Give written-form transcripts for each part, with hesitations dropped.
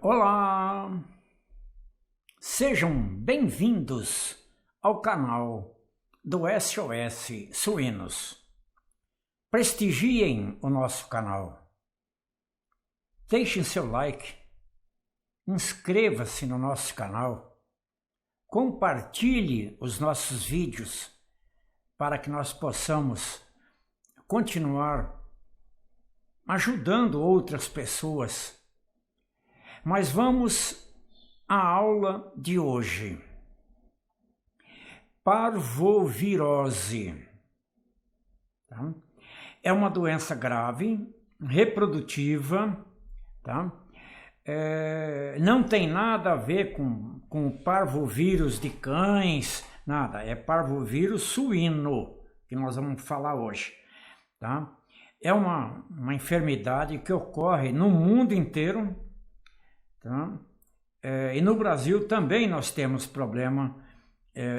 Olá! Sejam bem-vindos ao canal do SOS Suínos. Prestigiem o nosso canal. Deixem seu like, inscreva-se no nosso canal, compartilhe os nossos vídeos para que nós possamos continuar ajudando outras pessoas. Mas vamos à aula de hoje. Parvovirose. Tá? É uma doença grave, reprodutiva, tá? Não tem nada a ver com o parvovírus de cães, nada. É parvovírus suíno que nós vamos falar hoje. Tá? É uma enfermidade que ocorre no mundo inteiro. Tá? E no Brasil também nós temos problema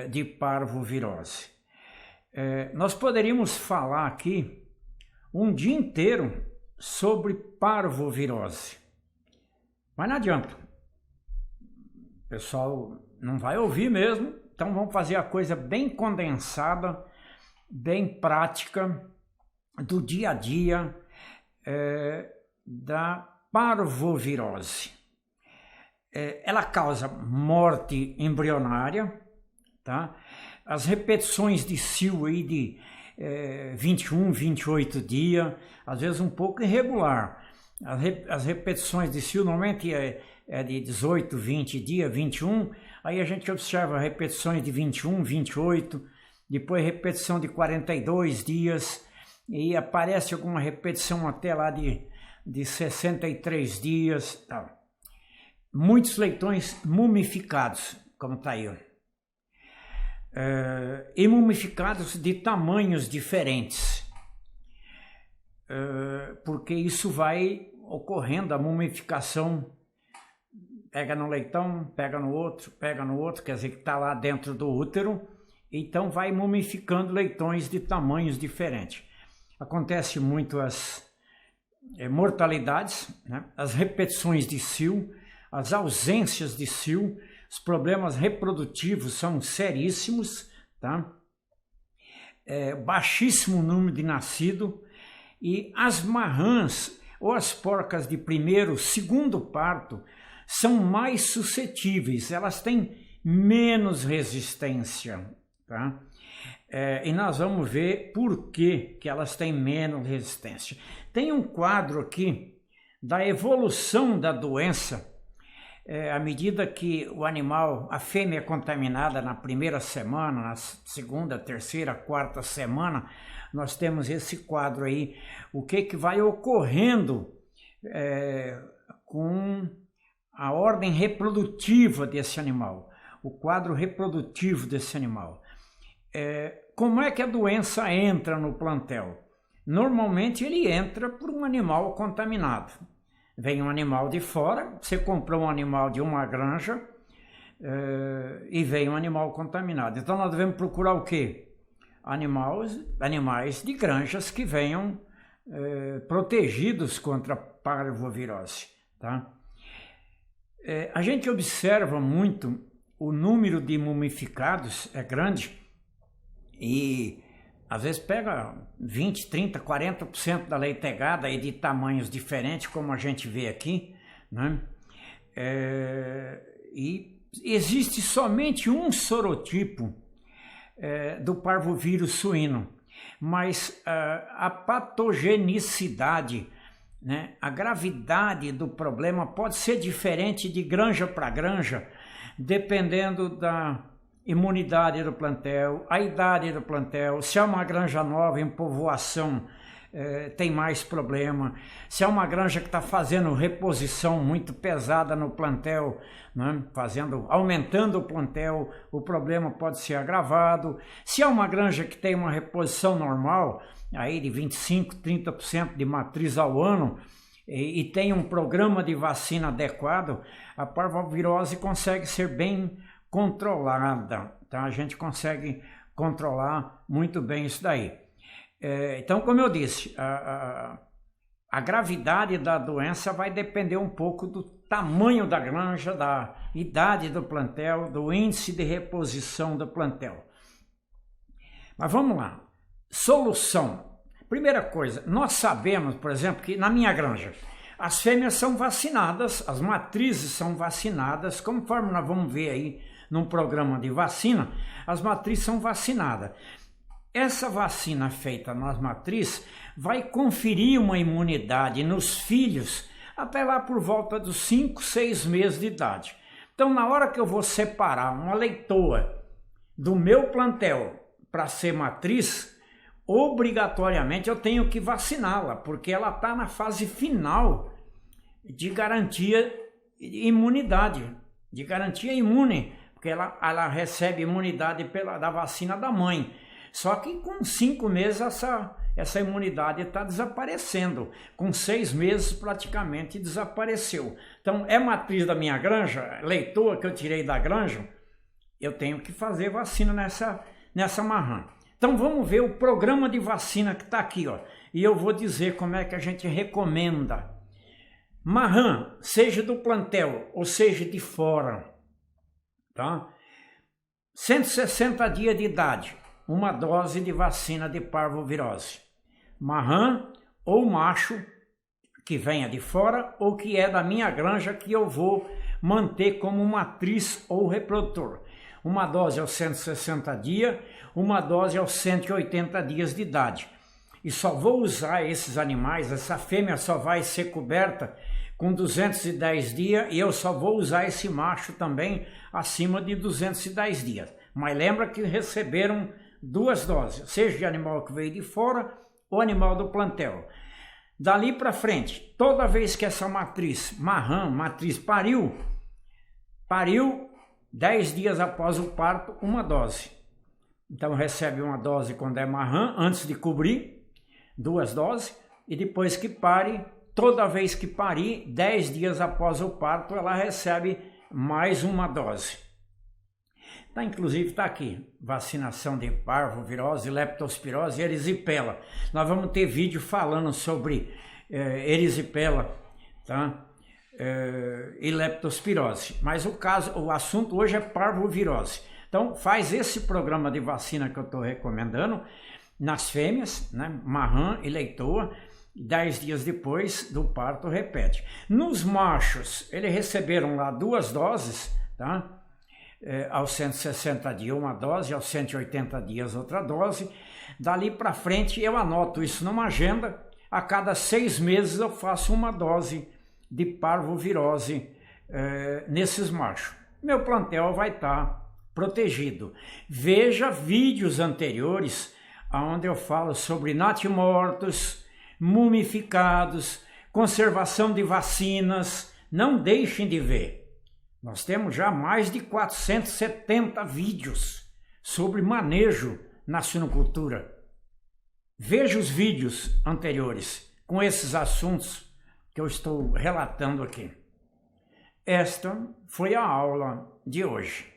de parvovirose. Nós poderíamos falar aqui um dia inteiro sobre parvovirose, mas não adianta, o pessoal não vai ouvir mesmo, então vamos fazer a coisa bem condensada, bem prática do dia a dia da parvovirose. Ela causa morte embrionária, tá? As repetições de cio aí de 21, 28 dias, às vezes um pouco irregular. As repetições de cio normalmente é de 18, 20 dias, 21, aí a gente observa repetições de 21, 28, depois repetição de 42 dias, e aparece alguma repetição até lá de 63 dias, tá? Muitos leitões mumificados, como está aí. E mumificados de tamanhos diferentes. Porque isso vai ocorrendo, a mumificação pega no leitão, pega no outro, quer dizer que está lá dentro do útero, então vai mumificando leitões de tamanhos diferentes. Acontece muito as mortalidades, né? As repetições de cio, as ausências de cio, os problemas reprodutivos são seríssimos, tá? Baixíssimo número de nascido, e as marrãs ou as porcas de primeiro, segundo parto são mais suscetíveis, elas têm menos resistência, tá? E nós vamos ver por que elas têm menos resistência. Tem um quadro aqui da evolução da doença. À medida que o animal, a fêmea é contaminada na primeira semana, na segunda, terceira, quarta semana, nós temos esse quadro aí, o que vai ocorrendo com a ordem reprodutiva desse animal, o quadro reprodutivo desse animal. Como é que a doença entra no plantel? Normalmente ele entra por um animal contaminado. Vem um animal de fora, você comprou um animal de uma granja e vem um animal contaminado. Então nós devemos procurar o quê? Animais de granjas que venham protegidos contra a parvovirose. Tá? A gente observa muito, o número de mumificados é grande e às vezes pega 20, 30, 40% da leitegada e de tamanhos diferentes, como a gente vê aqui, né? E existe somente um sorotipo do parvovírus suíno, mas a patogenicidade, né? A gravidade do problema pode ser diferente de granja para granja, dependendo da imunidade do plantel, a idade do plantel, se é uma granja nova em povoação, tem mais problema, se é uma granja que está fazendo reposição muito pesada no plantel, né, aumentando o plantel, o problema pode ser agravado. Se é uma granja que tem uma reposição normal, aí de 25, 30% de matriz ao ano, e tem um programa de vacina adequado, a parvovirose consegue ser bem controlada, tá? A gente consegue controlar muito bem isso daí. Então, como eu disse, a a gravidade da doença vai depender um pouco do tamanho da granja, da idade do plantel, do índice de reposição do plantel. Mas vamos lá. Solução. Primeira coisa, nós sabemos, por exemplo, que na minha granja, as fêmeas são vacinadas, as matrizes são vacinadas, conforme nós vamos ver aí num programa de vacina, as matrizes são vacinadas. Essa vacina feita nas matrizes vai conferir uma imunidade nos filhos até lá por volta dos 5, 6 meses de idade. Então, na hora que eu vou separar uma leitoa do meu plantel para ser matriz, obrigatoriamente eu tenho que vaciná-la, porque ela está na fase final de garantia de imunidade, de garantia imune, porque ela recebe imunidade da vacina da mãe. Só que com 5 meses essa imunidade está desaparecendo. Com 6 meses praticamente desapareceu. Então é matriz da minha granja, leitoa que eu tirei da granja, eu tenho que fazer vacina nessa marrã. Então vamos ver o programa de vacina que está aqui, ó. E eu vou dizer como é que a gente recomenda. Marrã, seja do plantel ou seja de fora, tá? 160 dias de idade, uma dose de vacina de parvovirose. Marrã ou macho que venha de fora ou que é da minha granja que eu vou manter como matriz ou reprodutor. Uma dose aos 160 dias, uma dose aos 180 dias de idade. E só vou usar esses animais, essa fêmea só vai ser coberta com 210 dias e eu só vou usar esse macho também acima de 210 dias. Mas lembra que receberam 2 doses, seja de animal que veio de fora ou animal do plantel. Dali para frente, toda vez que essa matriz pariu 10 dias após o parto, uma dose. Então recebe uma dose quando é marrã, antes de cobrir, 2 doses, e depois que pare, toda vez que parir, 10 dias após o parto, ela recebe mais uma dose. Tá, inclusive está aqui, vacinação de parvovirose, leptospirose e erisipela. Nós vamos ter vídeo falando sobre erisipela, tá? E leptospirose. Mas o assunto hoje é parvovirose. Então faz esse programa de vacina que eu estou recomendando nas fêmeas, né? Marrã e leitoa. 10 dias depois do parto repete. Nos machos, eles receberam lá 2 doses, tá? Aos 160 dias uma dose, aos 180 dias outra dose. Dali para frente eu anoto isso numa agenda, a cada 6 meses eu faço uma dose de parvovirose nesses machos. Meu plantel vai estar protegido. Veja vídeos anteriores onde eu falo sobre natimortos, mumificados, conservação de vacinas, não deixem de ver. Nós temos já mais de 470 vídeos sobre manejo na suinocultura. Veja os vídeos anteriores com esses assuntos que eu estou relatando aqui. Esta foi a aula de hoje.